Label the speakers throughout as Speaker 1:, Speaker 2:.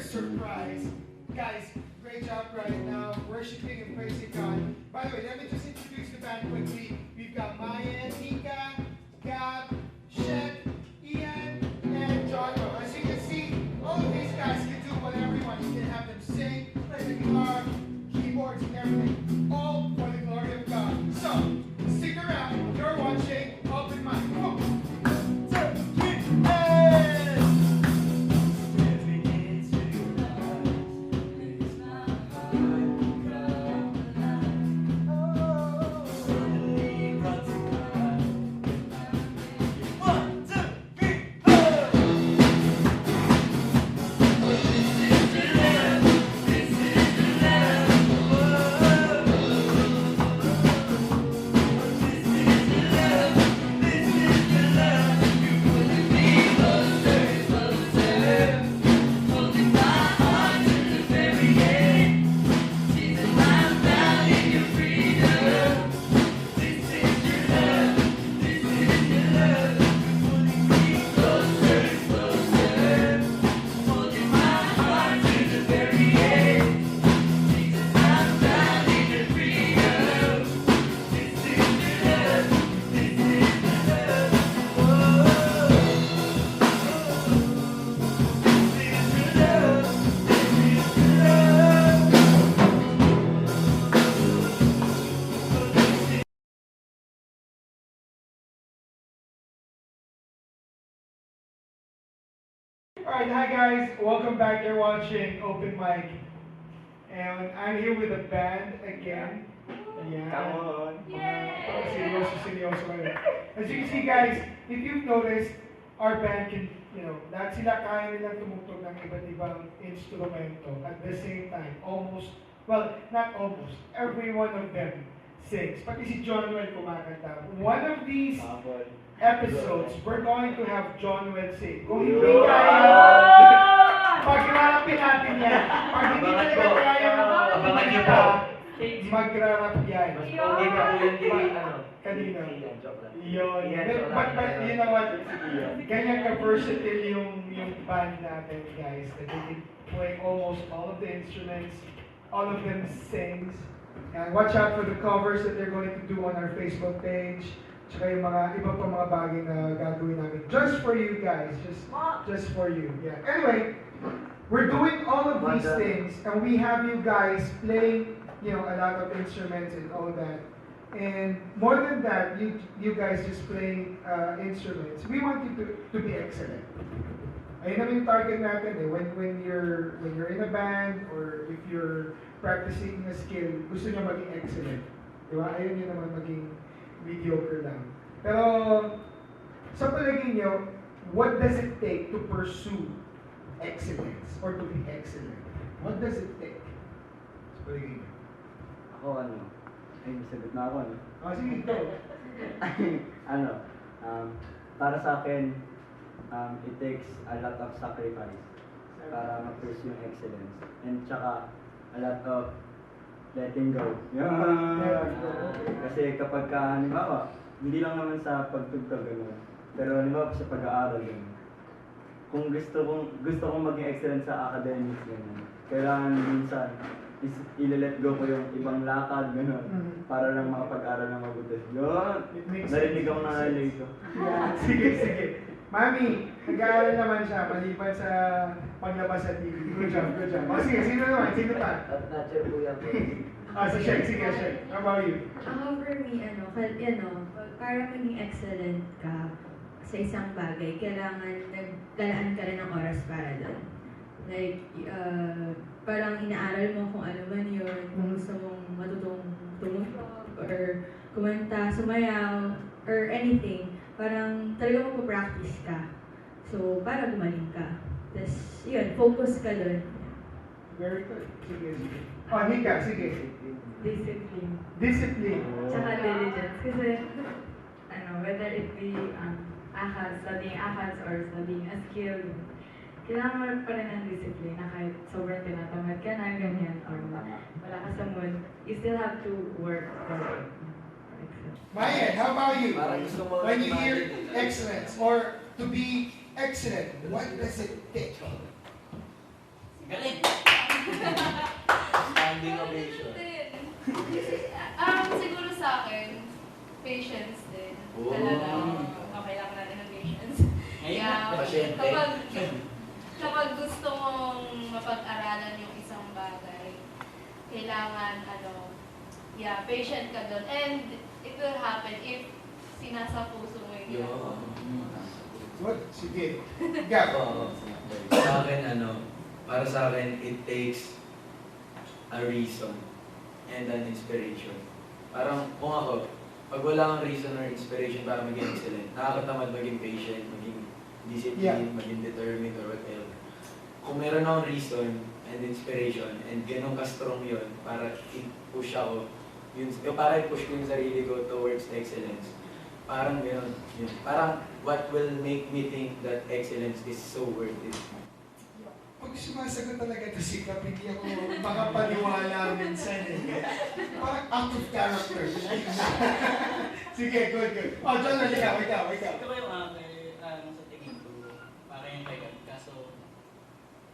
Speaker 1: surprise. Guys, great job right now, worshiping and praising God. By the way, let me just introduce the band quickly. We've got Maya, Nika, Gab, Shed, Ian, and John. As you can see, all of these guys can do whatever you want. You can have them sing, play the guitar, keyboards, and everything. All for the glory of God. So, stick around. You're watching Open Mic. Whoa. Alright, hi guys, welcome back. You're watching Open Mic. And I'm here with the band again. Yeah.
Speaker 2: Come on.
Speaker 1: Seryoso ngayon. As you can see guys, if you've noticed, our band can, lahat sila kaya nilang tumugtog ng iba't ibang instrumento at the same time. Not almost, every one of them sings. Pati si John Well kumakanta. One of these episodes, we're going to have John Well sing. Kung hindi kaya, pag-rapin natin yan. Pag hindi talaga kaya magra-rap yan. Kanina. Yun. But you know what? Ganyan ka-versatile yung band natin, guys. That they can play almost all of the instruments. All of them sings. And watch out for the covers that they're going to do on our Facebook page. Tsaka yung mga iba pa mga bagay na gagawin namin. Just for you guys. Just for you. Yeah. Anyway, we're doing all of these things and we have you guys playing, a lot of instruments and all that. And more than that, you guys just playing instruments. We want you to be excellent. Ayun naman yung target natin eh. When you're in a band or if you're practicing a skill, gusto nyo maging excellent. Diba? Ayun yun naman maging mediocre lang. Pero, sa palagay nyo, what does it take to pursue excellence or to be excellent? What does it take? Sa palagay nyo?
Speaker 2: Ako ay sagot na ako
Speaker 1: Sige, ito.
Speaker 2: Para sa akin, it takes a lot of sacrifice para ma-pursue yung excellence. And tsaka, a lot of letting go. Kasi kapag halimbawa, hindi lang naman sa pagtugtog gano'n, pero halimbawa sa pag-aaral gano'n. Kung gusto kong maging excellent sa academics gano'n, kailangan minsan i-let go ko yung ibang lakad gano'n, para lang makapag-aral ng mabuti. Yun! Narinig ako na narinig ko.
Speaker 1: Sige. Mami, nag-aaral naman siya, maliban sa paglabas sa TV. Good job. Sige, sino naman? Sino pa?
Speaker 3: Not sure po yan.
Speaker 1: Si Shek. How about you?
Speaker 4: Ako for me, para maging excellent ka sa isang bagay, kailangan naglalaan ka rin ng oras para doon. Like, parang inaaral mo kung ano man yun, kung gusto mong matutong tumutog, or kumanta, sumayaw, or anything. Parang talaga magpa-practice ka. So, para gumaling ka. Tapos, yun, focus ka doon.
Speaker 1: Very good. Sige. Nika, sige. Discipline.
Speaker 5: Tsaka diligence. Kasi, whether it be studying ACADS or studying a skill, kailangan mo pa rin ng discipline na kahit sobrang tinatamad ka na, ganyan, or wala ka sa mood, you still have to work for it.
Speaker 1: Maya, how about you? When you hear excellence or to be excellent, what does it take?
Speaker 3: Patience din.
Speaker 6: Oh.
Speaker 3: Talaga. Kailangan natin ng patience.
Speaker 6: Ngayon
Speaker 3: Yeah.
Speaker 6: na, pasyente.
Speaker 3: Kapag gusto mong mapag-aralan yung isang bagay, kailangan, patient ka doon. And it will happen if sinasa puso mo yung ginagawa.
Speaker 1: Good. Sige. Gab.
Speaker 7: Sa akin, para sa akin, it takes a reason and an inspiration. Parang kung ako, pag wala kang reason or inspiration para maging excellent, nakakatamad maging patient, maging disciplined, maging determined, or whatever. Kung meron akong reason and inspiration, and ganun ka-strong yun, para i-push ako, para i-push ko yung sarili ko towards excellence. Parang gano'n. Parang what will make me think that excellence is so worth it.
Speaker 1: Pag sumasagot talaga ito si Kap, hindi ako makapaniwala minsan eh. Parang out of character. Sige, good. Oh, John, ikaw.
Speaker 8: Ito ko yung sa tingin ko, para yung kay God, kaso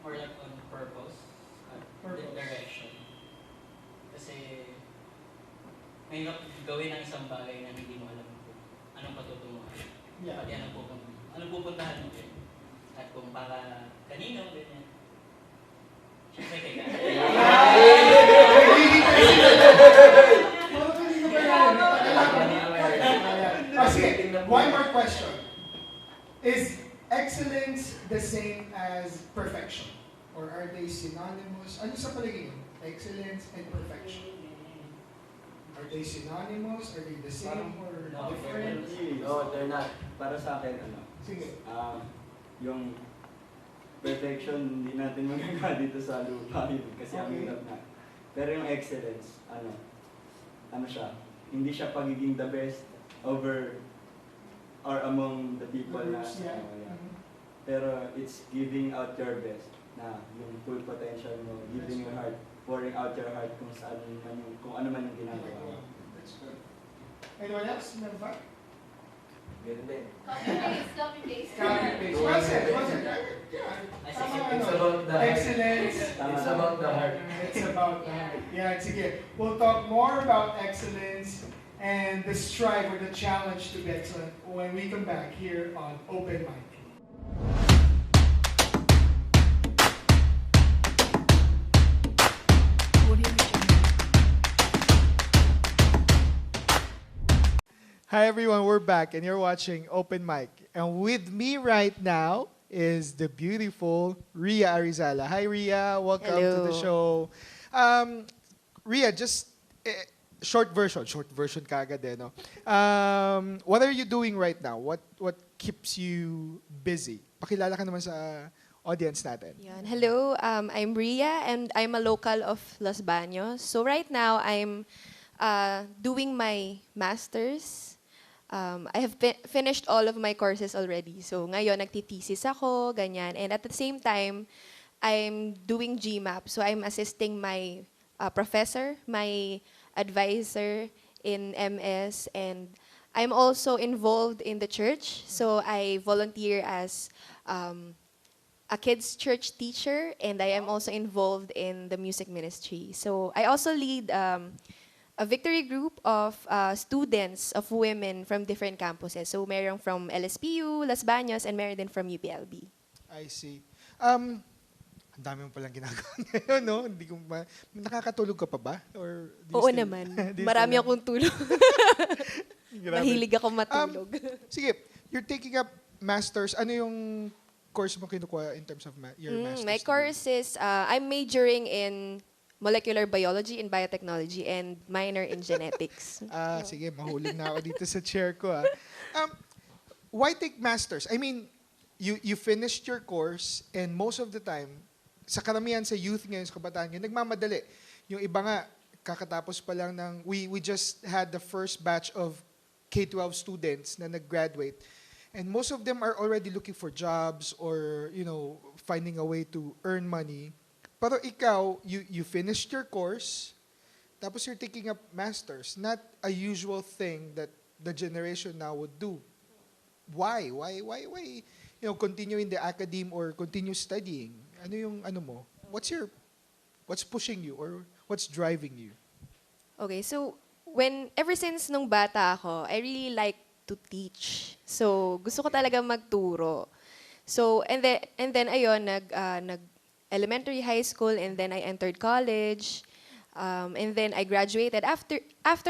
Speaker 8: more like on purpose, direction. Kasi mahirap gawin ang isang bagay na hindi mo alam kung anong patutunguhan.
Speaker 1: Yeah.
Speaker 8: Pati anong pupuntahan mo din. At kung para kanino, ganyan. Siyempre kay God.
Speaker 1: Sige, one more question. Is excellence the same as perfection? Or are they synonymous? Ano sa palagay mo? Excellence and perfection. Are they synonymous? Are they the same or
Speaker 8: No,
Speaker 1: different?
Speaker 2: No, they're not. Para sa akin,
Speaker 1: Sige.
Speaker 2: yung perfection, hindi natin magagawa dito sa lupa yun, kasi ang
Speaker 1: Okay.
Speaker 2: hirap na. Pero yung excellence, ano siya, hindi siya pagiging the best over or among the people na,
Speaker 1: Yeah.
Speaker 2: yeah. Pero it's giving out your best, na yung full potential mo, giving your heart, pouring out your heart kung saan man yung, kung ano man yung ginagawa mo.
Speaker 1: That's good. Anyone else? Meron ba?
Speaker 7: Ganun din.
Speaker 3: Copy paste.
Speaker 1: Well said.
Speaker 7: It's about the heart.
Speaker 1: Excellence.
Speaker 7: It's about the heart.
Speaker 1: It's about that. Yeah, sige. We'll talk more about excellence and the strive or the challenge to be excellent when we come back here on Open Mic. Hi everyone, we're back and you're watching Open Mic. And with me right now is the beautiful Ria Arizala. Hi Ria, welcome to the show. Ria, just short version kagad eh, no? What are you doing right now? What keeps you busy? Pakilala ka naman sa audience natin.
Speaker 9: Yan. Hello, I'm Ria and I'm a local of Los Baños. So right now I'm doing my master's. I have finished all of my courses already. So ngayon nagti-thesis ako, ganyan. And at the same time, I'm doing GMAP. So I'm assisting my professor, my advisor in MS, and I'm also involved in the church. So I volunteer as a kids church teacher, and I am also involved in the music ministry. So I also lead a victory group of students of women from different campuses. So meron from LSPU, Las Baños, and meron din from UPLB.
Speaker 1: I see. Ang dami mo palang ginagawa ngayon, no? Nakakatulog ka pa ba? Or do you
Speaker 9: Oo
Speaker 1: still-
Speaker 9: naman.
Speaker 1: do you
Speaker 9: Marami
Speaker 1: still-
Speaker 9: akong tulog.
Speaker 1: Grabe.
Speaker 9: Mahilig ako matulog.
Speaker 1: Sige, you're taking up masters. Ano yung course mo kinukuha in terms of your master's?
Speaker 9: My
Speaker 1: degree?
Speaker 9: course is, I'm majoring in molecular biology and biotechnology and minor in genetics.
Speaker 1: Sige, mahulog na ako dito sa chair ko. Why take masters? I mean, you finished your course and most of the time, sa karamihan sa youth ngayon, sa kabataan ngayon, nagmamadali. Yung iba nga, kakatapos pa lang ng, we just had the first batch of K-12 students na nag-graduate. And most of them are already looking for jobs or, finding a way to earn money. Pero ikaw, you finished your course, tapos you're taking up masters. Not a usual thing that the generation now would do. Why? Why, continue in the academe or continue studying? Ano yung mo? What's pushing you or what's driving you?
Speaker 9: Okay, so ever since nung bata ako, I really like to teach. So, gusto ko talaga magturo. So, and then ayun, nag elementary, high school, and then I entered college. And then I graduated. After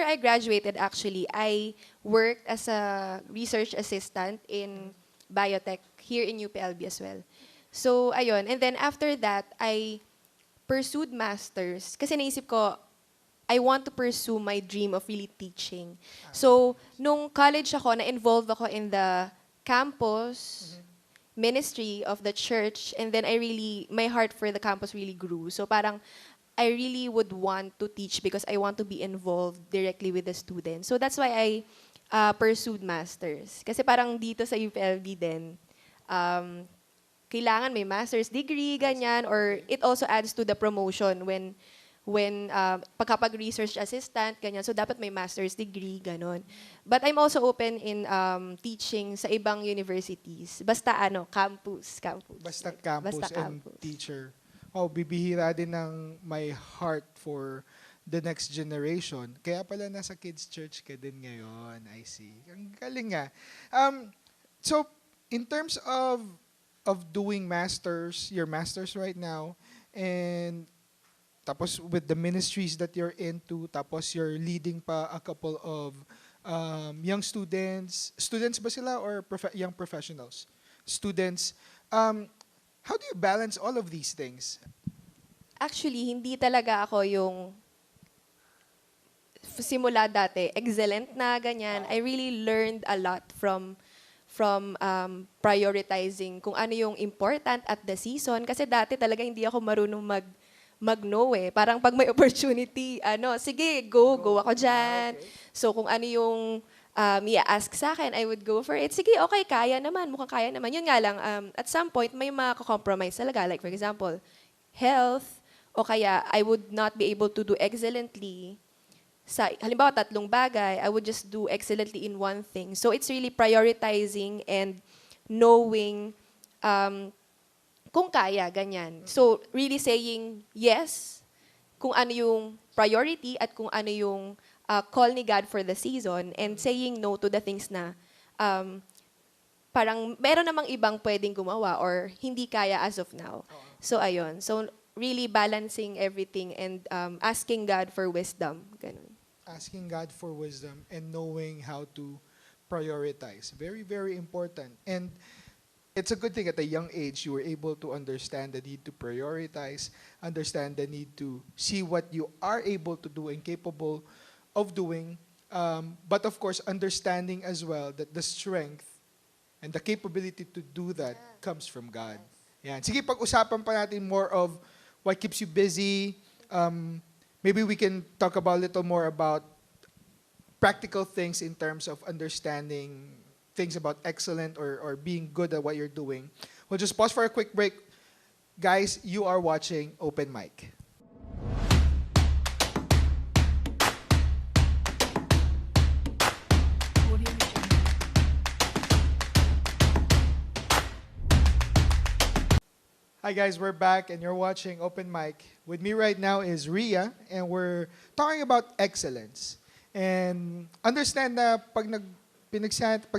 Speaker 9: I graduated, actually, I worked as a research assistant in biotech here in UPLB as well. So, ayun. And then after that, I pursued masters. Kasi naisip ko, I want to pursue my dream of really teaching. So, nung college ako, na-involve ako in the campus ministry of the church, and then my heart for the campus really grew. So parang, I really would want to teach because I want to be involved directly with the students. So that's why I pursued masters. Kasi parang dito sa UPLB din, kailangan may master's degree, ganyan, or it also adds to the promotion when pagkapag-research assistant, ganyan. So, dapat may master's degree, ganon. But I'm also open in teaching sa ibang universities. Basta campus.
Speaker 1: Basta campus
Speaker 9: Basta
Speaker 1: and
Speaker 9: campus.
Speaker 1: teacher. Oh, bibihira din ng my heart for the next generation. Kaya pala nasa kids church ka din ngayon. I see. Ang galing nga. So, in terms of doing masters, your masters right now, and tapos with the ministries that you're into, tapos you're leading pa a couple of young students. Students ba sila or young professionals? Students. How do you balance all of these things?
Speaker 9: Actually, hindi talaga ako yung simula dati, excellent na, ganyan. I really learned a lot from prioritizing kung ano yung important at the season. Kasi dati talaga hindi ako marunong mag-no eh. Parang pag may opportunity, sige, go ako dyan. So kung ano yung i-ask sa akin, I would go for it. Sige, okay, kaya naman, mukhang kaya naman. Yun nga lang, at some point, may compromise talaga. Like for example, health, o kaya I would not be able to do excellently sa, halimbawa, 3 bagay, I would just do excellently in one thing. So it's really prioritizing and knowing kung kaya, ganyan. So, really saying yes kung ano yung priority at kung ano yung call ni God for the season, and saying no to the things na parang meron namang ibang pwedeng gumawa or hindi kaya as of now. So, ayun. So, really balancing everything and asking God for wisdom. Ganun.
Speaker 1: Asking God for wisdom and knowing how to prioritize. Very, very important. And it's a good thing at a young age you were able to understand the need to prioritize, understand the need to see what you are able to do and capable of doing. But of course, understanding as well that the strength and the capability to do that comes from God. Yan. Sige, pag-usapan pa natin more of what keeps you busy. Maybe we can talk about a little more about practical things in terms of understanding things about excellent or being good at what you're doing. We'll just pause for a quick break. Guys, you are watching Open Mic. Hi guys, we're back and you're watching Open Mic. With me right now is Ria and we're talking about excellence. And understand na pag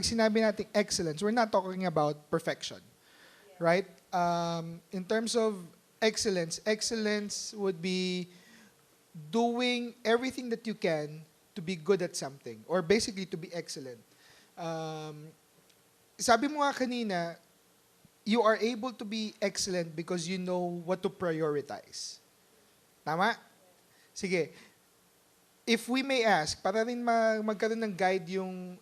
Speaker 1: sinabi natin excellence, we're not talking about perfection. Right? In terms of excellence, excellence would be doing everything that you can to be good at something or basically to be excellent. Sabi mo nga kanina, you are able to be excellent because you know what to prioritize. Tama? Sige. If we may ask, para rin magkaroon ng guide yung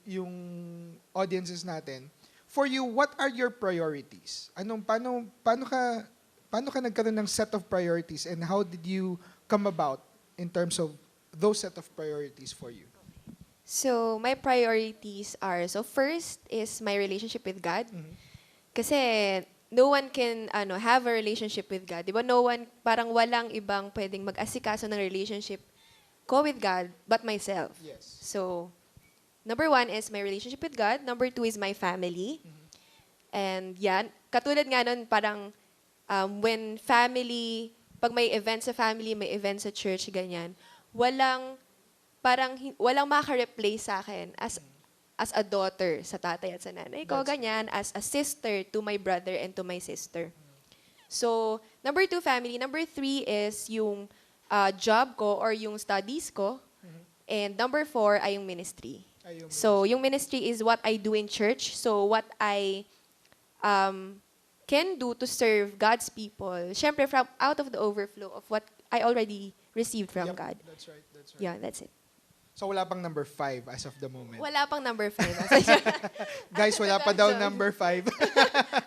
Speaker 1: audiences natin, for you, what are your priorities? Paano ka nagkaroon ng set of priorities and how did you come about in terms of those set of priorities for you?
Speaker 9: So, my priorities are, so first is my relationship with God.
Speaker 1: Mm-hmm.
Speaker 9: Kasi no one can have a relationship with God. Di ba? No one, parang walang ibang pwedeng mag-asikaso ng relationship ko with God but myself.
Speaker 1: Yes.
Speaker 9: So, number 1 is my relationship with God. Number 2 is my family. And yan, katulad nga nun, parang when family, pag may event sa family, may event sa church, ganyan, walang parang walang maka-replace sa akin as a daughter sa tatay at sa nanay ko,
Speaker 1: That's
Speaker 9: ganyan, as a sister to my brother and to my sister. So, number 2, family. Number 3 is yung job ko or yung studies ko. And number 4 ay yung ministry.
Speaker 1: Ay, yung
Speaker 9: So, yung ministry is what I do in church. So, what I can do to serve God's people. Syempre, from out of the overflow of what I already received from
Speaker 1: Yep,
Speaker 9: God.
Speaker 1: That's right, that's right.
Speaker 9: Yeah, that's it.
Speaker 1: So wala pang number 5 as of the moment.
Speaker 9: Wala pang number 5.
Speaker 1: Guys, wala pa daw number 5.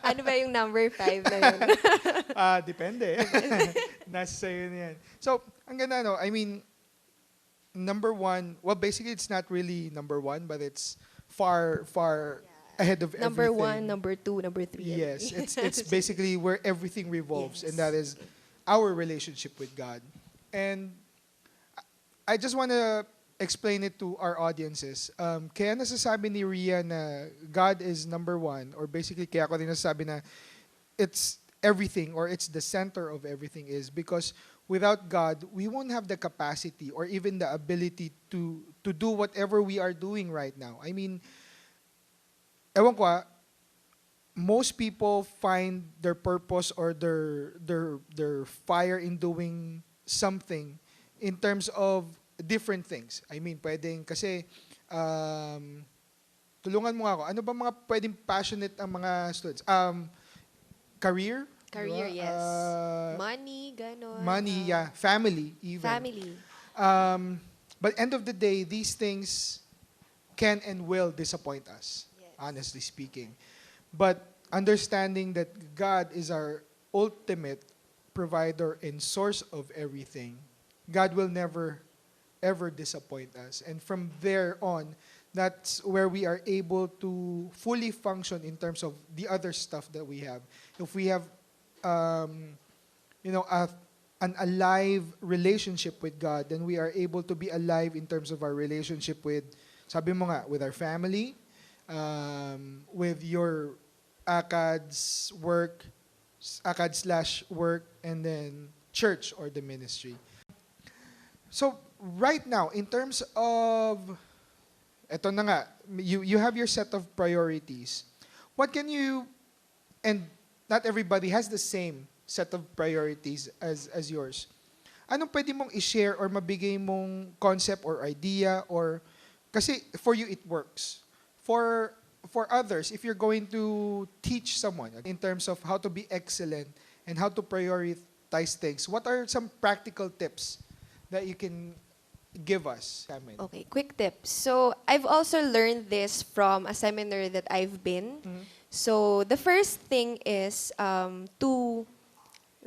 Speaker 9: Ano ba yung number 5 na yun?
Speaker 1: Depende. Nasa sa'yo na yan. So, ang ganda, no? I mean, number 1, well, basically, it's not really number 1, but it's far ahead of
Speaker 9: Number
Speaker 1: everything.
Speaker 9: 1, number 2, number 3.
Speaker 1: Yes, it's basically where everything revolves,
Speaker 9: Yes.
Speaker 1: and that is our relationship with God. And I just want to explain it to our audiences. Kaya nasasabi ni Rhea na God is number 1, or basically kaya ko rin nasasabi na it's everything, or it's the center of everything, is because without God, we won't have the capacity or even the ability to do whatever we are doing right now. I mean, ewan ko most people find their purpose or their fire in doing something in terms of different things. I mean, pwedeng kasi tulungan mo nga ako. Ano ba mga pwedeng passionate ang mga students? Career?
Speaker 9: Career,
Speaker 1: Diba?
Speaker 9: yes. Money, gano'n.
Speaker 1: Money, yeah. Family, even.
Speaker 9: Family.
Speaker 1: But end of the day, these things can and will disappoint us,
Speaker 9: Yes.
Speaker 1: honestly speaking. But understanding that God is our ultimate provider and source of everything, God will never, ever disappoint us. And from there on, that's where we are able to fully function in terms of the other stuff that we have. If we have, an alive relationship with God, then we are able to be alive in terms of our relationship with, sabi mo nga, with our family, with your ACADS work, ACAD/work, and then church or the ministry. So, right now, in terms of, eto na nga, you have your set of priorities. What can you, and not everybody has the same set of priorities as yours. Anong pwede mong i-share or mabigay mong concept or idea, or, kasi for you it works. For others, if you're going to teach someone in terms of how to be excellent and how to prioritize things, what are some practical tips that you can give us?
Speaker 9: Okay, quick tips. So, I've also learned this from a seminar that I've been. So, the first thing is to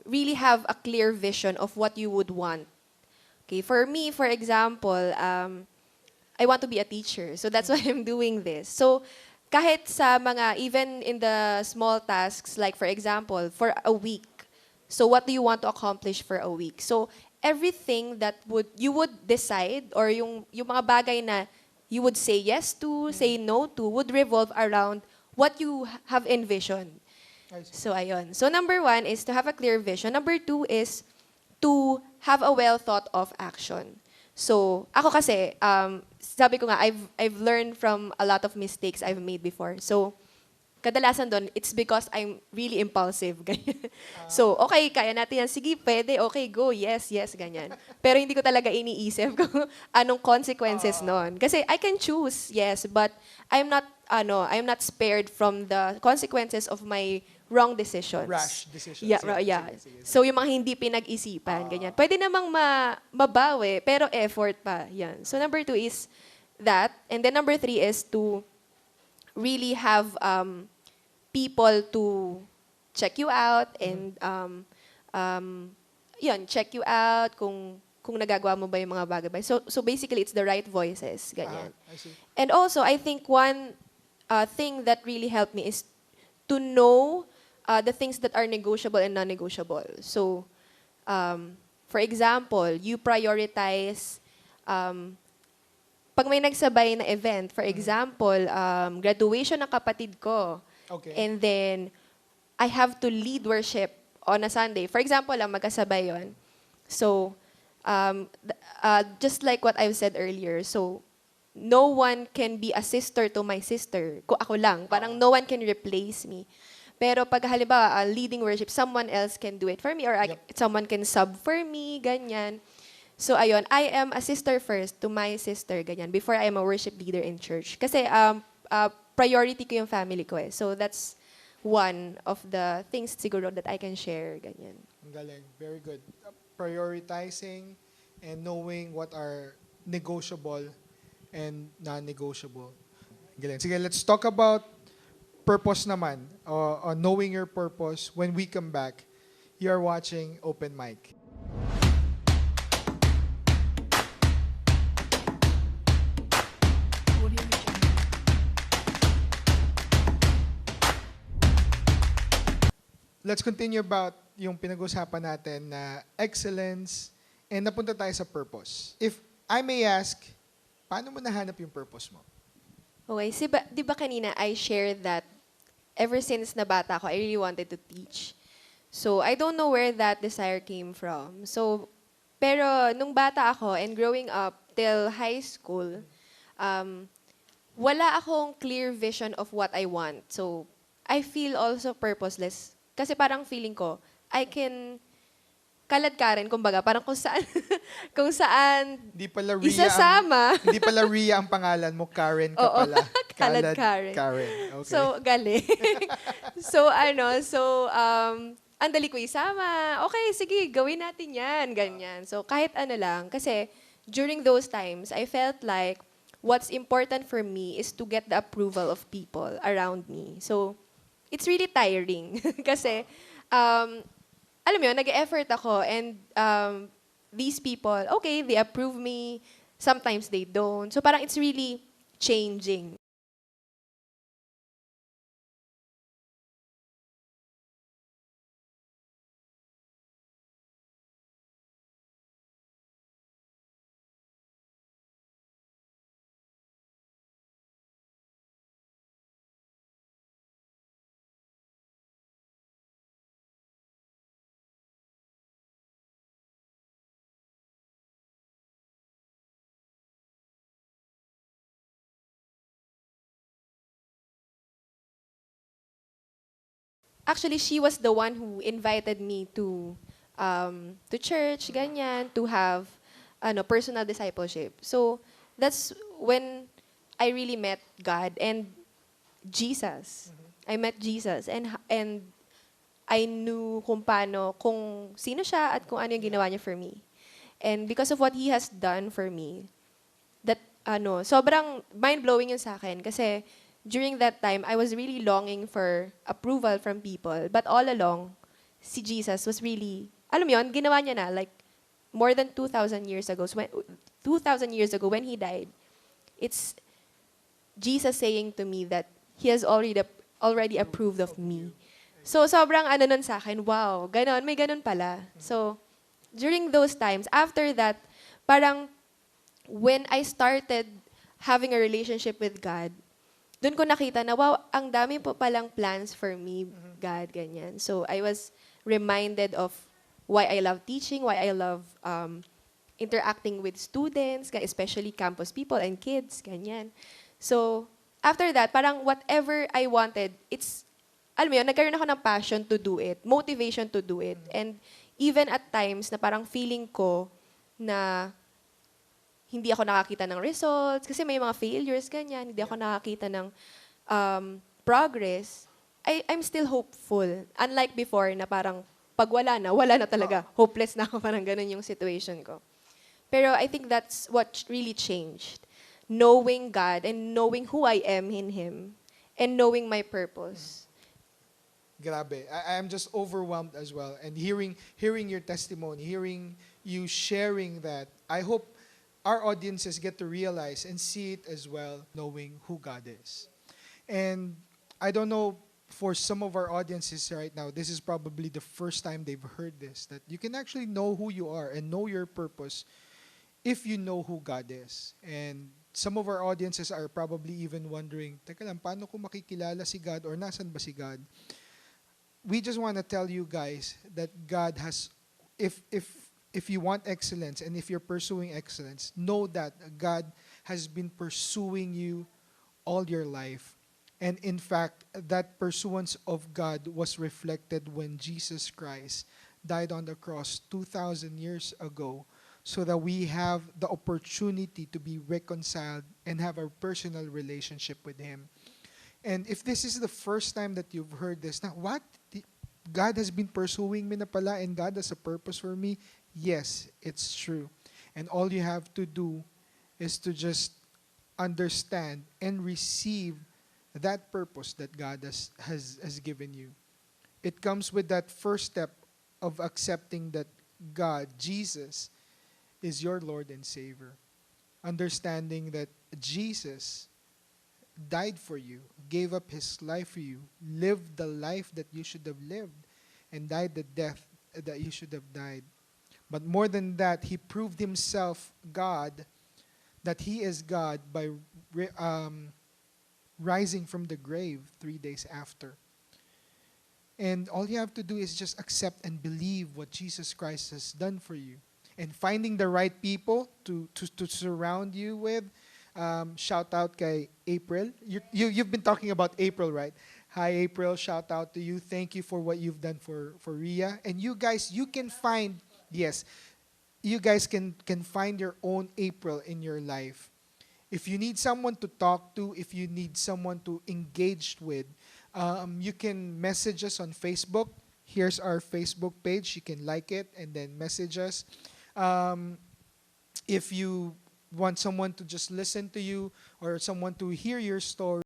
Speaker 9: really have a clear vision of what you would want. Okay, for me, for example, I want to be a teacher. So, that's why I'm doing this. So, kahit sa mga, even in the small tasks, like for example, for a week. So, what do you want to accomplish for a week? So, everything that you would decide, or yung mga bagay na you would say yes to, say no to, would revolve around what you have envisioned. So, ayun. So, number 1 is to have a clear vision. Number 2 is to have a well thought of action. So, ako kasi, sabi ko nga, I've learned from a lot of mistakes I've made before. So, kadalasan doon, it's because I'm really impulsive. Ganyan. So, okay, kaya natin yan. Sige, pwede, okay, go, yes, ganyan. Pero hindi ko talaga iniisip kung anong consequences noon. Kasi I can choose, yes, but I'm not spared from the consequences of my wrong decisions.
Speaker 1: Rash decisions.
Speaker 9: Yeah,
Speaker 1: Yeah,
Speaker 9: yeah.
Speaker 1: sige.
Speaker 9: So, yung mga hindi pinag-isipan, ganyan. Pwede namang mabawi, pero effort pa. Yan. So, number 2 is that. And then number 3 is to really have people to check you out and check you out kung nagagawa mo ba yung mga bagay. So basically, it's the right voices, ganyan.
Speaker 1: I see.
Speaker 9: And also, I think one thing that really helped me is to know the things that are negotiable and non-negotiable. So, for example, you prioritize pag may nagsabay na event, for example, graduation ng kapatid ko.
Speaker 1: Okay.
Speaker 9: And then, I have to lead worship on a Sunday. For example, magkasabay yon. So, Just like what I've said earlier, so no one can be a sister to my sister. Kung ako lang, parang no one can replace me. Pero pag halimbawa, leading worship, someone else can do it for me or someone can sub for me, ganyan. So ayun, I am a sister first to my sister, ganyan, before I am a worship leader in church. Kasi priority ko yung family ko eh. So that's one of the things siguro that I can share, ganyan.
Speaker 1: Ang galing. Very good. Prioritizing and knowing what are negotiable and non-negotiable. Galing. Sige, let's talk about purpose naman. On knowing your purpose. When we come back, you are watching Open Mic. Let's continue about yung pinag-usapan natin na excellence and napunta tayo sa purpose. If I may ask, paano mo nahanap yung purpose mo?
Speaker 9: Okay, di ba kanina I shared that ever since na bata ako, I really wanted to teach. So, I don't know where that desire came from. So, pero nung bata ako and growing up till high school, wala akong clear vision of what I want. So, I feel also purposeless. Kasi parang feeling ko, I can kaladkarin, kumbaga, parang kung saan, kung saan
Speaker 1: Hindi pala Rhea
Speaker 9: isasama.
Speaker 1: hindi pala Rhea ang pangalan mo, Karen ka
Speaker 9: Oo,
Speaker 1: pala.
Speaker 9: Kalad Karen.
Speaker 1: Karen. Okay.
Speaker 9: So, galing. Ang dali ko isama. Okay, sige, gawin natin yan. Ganyan. So, kahit ano lang. Kasi, during those times, I felt like what's important for me is to get the approval of people around me. So, it's really tiring. Kasi, alam mo yun, nag-effort ako and these people, okay, they approve me. Sometimes they don't. So, parang it's really changing. Actually, she was the one who invited me to church, ganyan, to have personal discipleship. So, that's when I really met God and Jesus. I met Jesus and I knew kung sino siya at kung ano yung ginawa niya for me. And because of what He has done for me, that sobrang mind-blowing yun sa akin kasi during that time, I was really longing for approval from people. But all along, si Jesus was really, alam mo yun, ginawa niya na, like, more than 2,000 years ago, 2,000 years ago when He died, it's Jesus saying to me that He has already approved of me. So, sobrang nun sa akin, wow, ganon, may ganon pala. So, during those times, after that, parang, when I started having a relationship with God, doon ko nakita na, wow, ang dami po palang plans for me, God, ganyan. So, I was reminded of why I love teaching, why I love interacting with students, especially campus people and kids, ganyan. So, after that, parang whatever I wanted, alam mo yun, nagkaroon ako ng passion to do it, motivation to do it. And even at times na parang feeling ko na hindi ako nakakita ng results, kasi may mga failures, ganyan, hindi ako nakakita ng progress, I'm still hopeful. Unlike before na parang pag wala na talaga. Hopeless na ako, parang ganun yung situation ko. Pero I think that's what really changed. Knowing God and knowing who I am in Him and knowing my purpose.
Speaker 1: Grabe. I'm just overwhelmed as well. And hearing your testimony, hearing you sharing that, I hope our audiences get to realize and see it as well, knowing who God is. And I don't know, for some of our audiences right now, this is probably the first time they've heard this, that you can actually know who you are and know your purpose if you know who God is. And some of our audiences are probably even wondering, teka lang, paano ko makikilala si God or nasan ba si God? We just want to tell you guys that God has, if if you want excellence and if you're pursuing excellence, know that God has been pursuing you all your life. And in fact, that pursuance of God was reflected when Jesus Christ died on the cross 2,000 years ago, so that we have the opportunity to be reconciled and have a personal relationship with Him. And if this is the first time that you've heard this, now what? God has been pursuing me na pala and God has a purpose for me? Yes, it's true. And all you have to do is to just understand and receive that purpose that God has given you. It comes with that first step of accepting that God, Jesus, is your Lord and Savior. Understanding that Jesus died for you, gave up His life for you, lived the life that you should have lived, and died the death that you should have died. But more than that, He proved Himself God, that He is God by rising from the grave 3 days after. And all you have to do is just accept and believe what Jesus Christ has done for you. And finding the right people to surround you with. Shout out kay April. You've been talking about April, right? Hi, April. Shout out to you. Thank you for what you've done for Ria. And you guys, you can find, yes, you guys can find your own April in your life. If you need someone to talk to, if you need someone to engage with, you can message us on Facebook. Here's our Facebook page. You can like it and then message us. If you want someone to just listen to you or someone to hear your story,